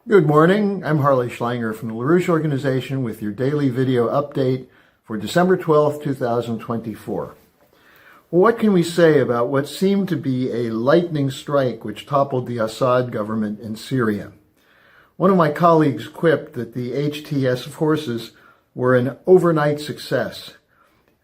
Good morning. I'm harleysch from the LaRouche organization with your daily video update for December 12th, 2024. Well, what can we say about what seemed to be a lightning strike which toppled the Assad government in Syria? One of my colleagues quipped that the HTS forces were an overnight success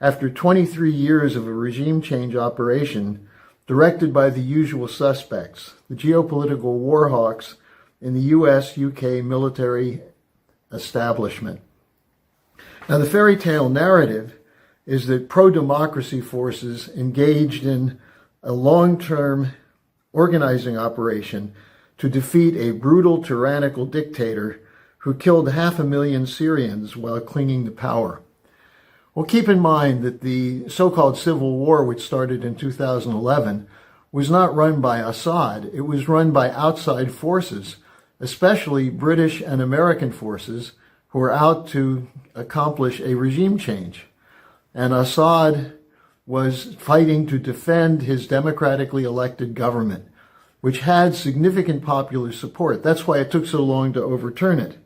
after 23 years of a regime change operation directed by the usual suspects, the geopolitical war hawks in the US-UK military establishment. Now, the fairy tale narrative is that pro-democracy forces engaged in a long-term organizing operation to defeat a brutal, tyrannical dictator who killed 500,000 Syrians while clinging to power. Well, keep in mind that the so-called civil war, which started in 2011, was not run by Assad. It was run by outside forces, especially British and American forces who were out to accomplish a regime change. And Assad was fighting to defend his democratically elected government, which had significant popular support. That's why it took so long to overturn it.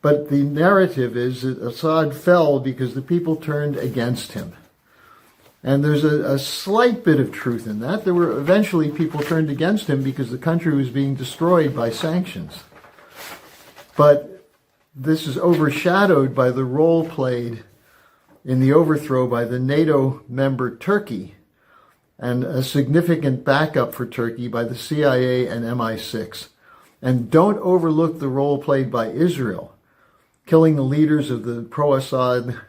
But the narrative is that Assad fell because the people turned against him. And there's a slight bit of truth in that. There were eventually people turned against him because the country was being destroyed by sanctions. But this is overshadowed by the role played in the overthrow by the NATO member Turkey and a significant backup for Turkey by the CIA and MI6. And don't overlook the role played by Israel, killing the leaders of the pro-Assad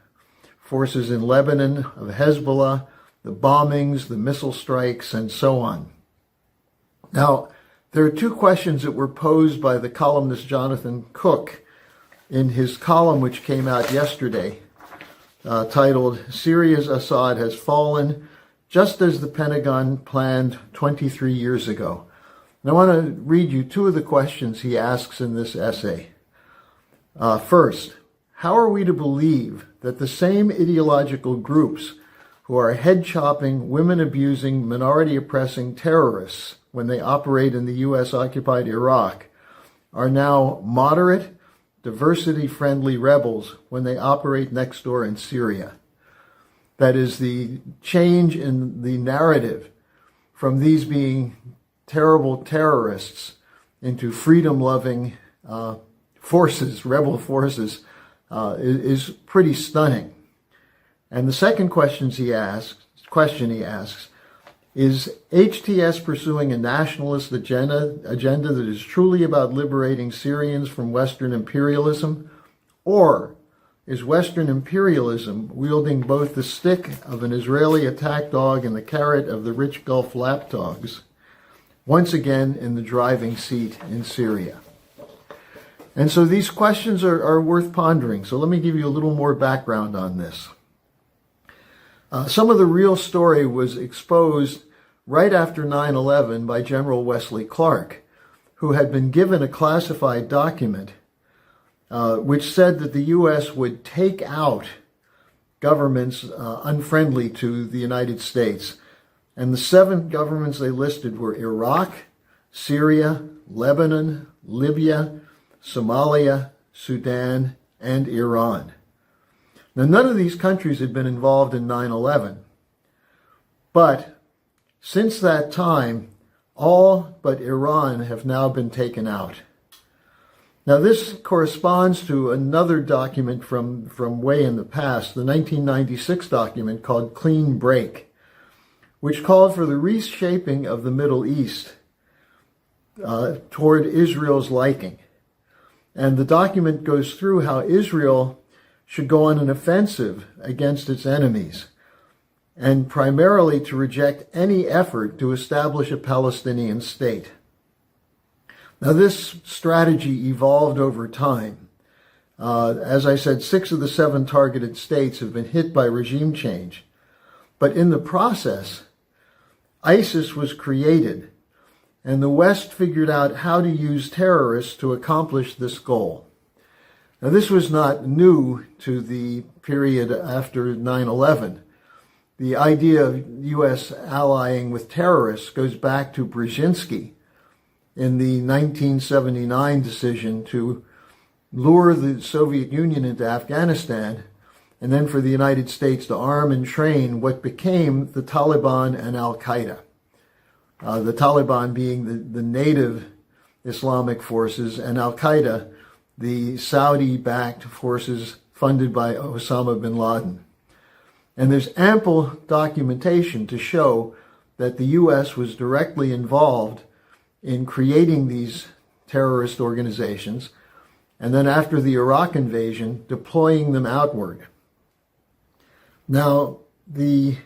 forces in Lebanon, of Hezbollah, the bombings, the missile strikes, and so on. Now, there are two questions that were posed by the columnist Jonathan Cook in his column, which came out yesterday, titled, "Syria's Assad Has Fallen, Just as the Pentagon Planned 23 Years Ago." And I want to read you two of the questions he asks in this essay. First, how are we to believe that the same ideological groups who are head-chopping, women-abusing, minority-oppressing terrorists when they operate in the U.S.-occupied Iraq are now moderate, diversity-friendly rebels when they operate next door in Syria? That is, the change in the narrative from these being terrible terrorists into freedom-loving forces, rebel forces, is pretty stunning. And the second question he asks is HTS pursuing a nationalist agenda that is truly about liberating Syrians from Western imperialism, or is Western imperialism wielding both the stick of an Israeli attack dog and the carrot of the rich Gulf lapdogs, once again in the driving seat in Syria? And so these questions are worth pondering. So let me give you a little more background on this. Some of the real story was exposed right after 9/11 by General Wesley Clark, who had been given a classified document which said that the U.S. would take out governments unfriendly to the United States. And the 7 governments they listed were Iraq, Syria, Lebanon, Libya, Somalia, Sudan, and Iran. Now, none of these countries had been involved in 9/11, but since that time, all but Iran have now been taken out. Now, this corresponds to another document from way in the past, the 1996 document called Clean Break, which called for the reshaping of the Middle East toward Israel's liking. And the document goes through how Israel should go on an offensive against its enemies, and primarily to reject any effort to establish a Palestinian state. Now, this strategy evolved over time. As I said, 6 of the 7 targeted states have been hit by regime change. But in the process, ISIS was created, and the West figured out how to use terrorists to accomplish this goal. Now, this was not new to the period after 9/11. The idea of U.S. allying with terrorists goes back to Brzezinski, in the 1979 decision to lure the Soviet Union into Afghanistan, and then for the United States to arm and train what became the Taliban and Al-Qaeda. The Taliban being the native Islamic forces, and Al-Qaeda, the Saudi-backed forces funded by Osama bin Laden. And there's ample documentation to show that the U.S. was directly involved in creating these terrorist organizations, and then after the Iraq invasion, deploying them outward. Now, this,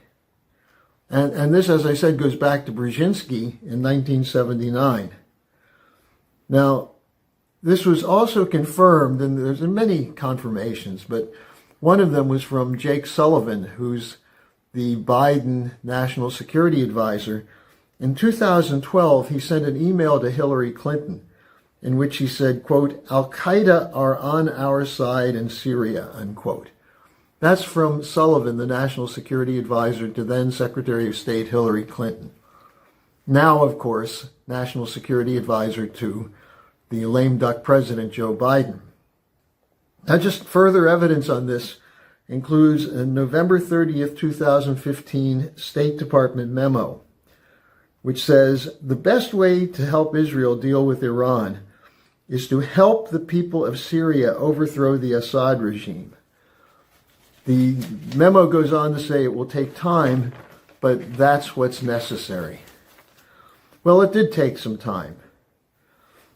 as I said, goes back to Brzezinski in 1979. Now, this was also confirmed, and there's many confirmations, but one of them was from Jake Sullivan, who's the Biden National Security Advisor. In 2012, he sent an email to Hillary Clinton in which he said, quote, "Al-Qaeda are on our side in Syria," unquote. That's from Sullivan, the National Security Advisor to then Secretary of State Hillary Clinton. Now, of course, National Security Advisor to the lame duck President Joe Biden. Now, just further evidence on this includes a November 30th, 2015 State Department memo, which says the best way to help Israel deal with Iran is to help the people of Syria overthrow the Assad regime. The memo goes on to say it will take time, but that's what's necessary. Well, it did take some time.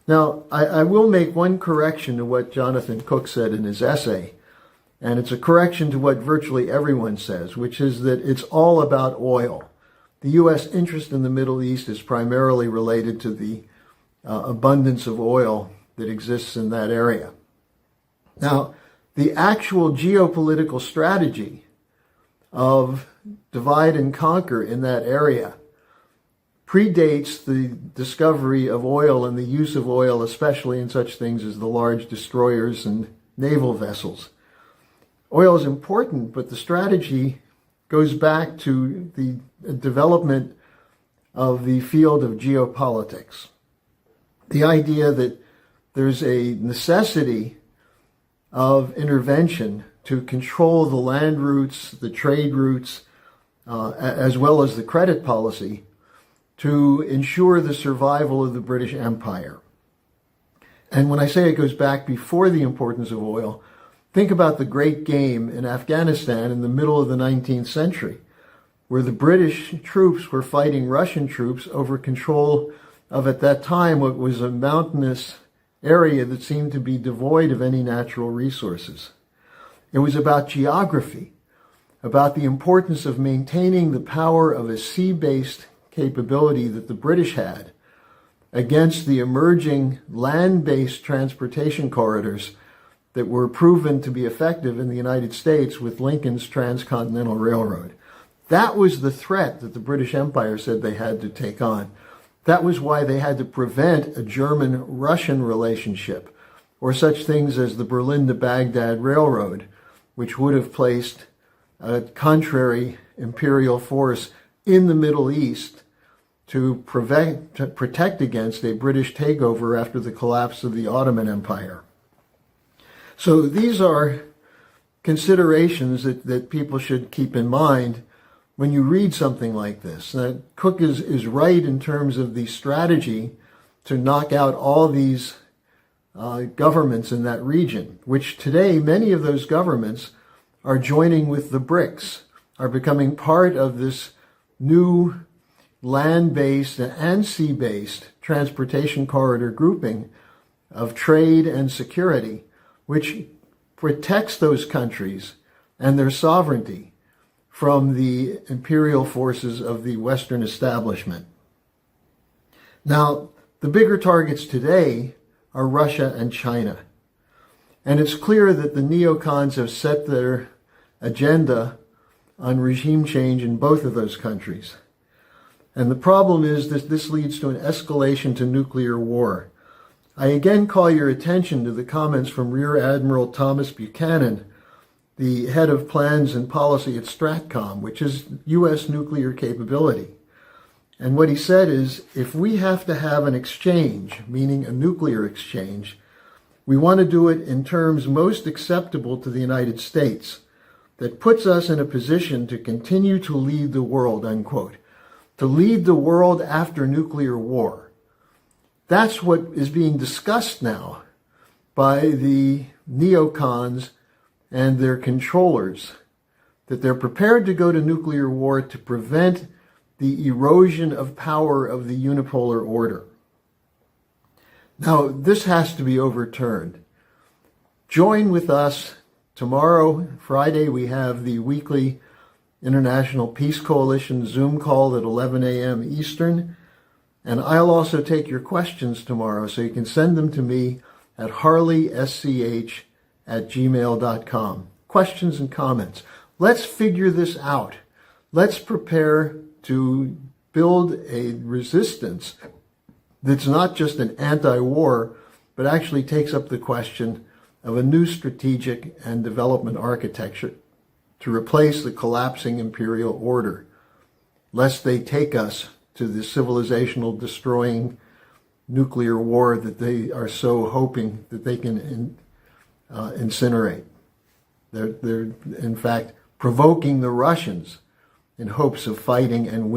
Now, I will make one correction to what Jonathan Cook said in his essay, and it's a correction to what virtually everyone says, which is that it's all about oil. The U.S. interest in the Middle East is primarily related to the abundance of oil that exists in that area. Now, the actual geopolitical strategy of divide and conquer in that area predates the discovery of oil and the use of oil, especially in such things as the large destroyers and naval vessels. Oil is important, but the strategy goes back to the development of the field of geopolitics. The idea that there's a necessity of intervention to control the land routes, the trade routes, as well as the credit policy to ensure the survival of the British Empire. And when I say it goes back before the importance of oil, think about the Great Game in Afghanistan in the middle of the 19th century, where the British troops were fighting Russian troops over control of, at that time, what was a mountainous area that seemed to be devoid of any natural resources. It was about geography, about the importance of maintaining the power of a sea-based capability that the British had against the emerging land-based transportation corridors that were proven to be effective in the United States with Lincoln's Transcontinental Railroad. That was the threat that the British Empire said they had to take on. That was why they had to prevent a German-Russian relationship, or such things as the Berlin to Baghdad Railroad, which would have placed a contrary imperial force in the Middle East to protect against a British takeover after the collapse of the Ottoman Empire. So these are considerations that people should keep in mind when you read something like this. Cook is right in terms of the strategy to knock out all these governments in that region, which today many of those governments are joining with the BRICS, are becoming part of this new land-based and sea-based transportation corridor grouping of trade and security, which protects those countries and their sovereignty from the imperial forces of the Western establishment. Now, the bigger targets today are Russia and China. And it's clear that the neocons have set their agenda on regime change in both of those countries. And the problem is that this leads to an escalation to nuclear war. I again call your attention to the comments from Rear Admiral Thomas Buchanan, the head of plans and policy at STRATCOM, which is U.S. nuclear capability. And what he said is, if we have to have an exchange, meaning a nuclear exchange, we want to do it in terms most acceptable to the United States, that puts us in a position to continue to lead the world, unquote, to lead the world after nuclear war. That's what is being discussed now by the neocons and their controllers, that they're prepared to go to nuclear war to prevent the erosion of power of the unipolar order. Now, this has to be overturned. Join with us tomorrow, Friday. We have the weekly International Peace Coalition Zoom call at 11 a.m. Eastern. And I'll also take your questions tomorrow, so you can send them to me at harleysch@gmail.com. Questions and comments. Let's figure this out. Let's prepare to build a resistance that's not just an anti-war, but actually takes up the question of a new strategic and development architecture to replace the collapsing imperial order, lest they take us to the civilizational destroying nuclear war that they are so hoping that they can incinerate. They're in fact provoking the Russians in hopes of fighting and winning.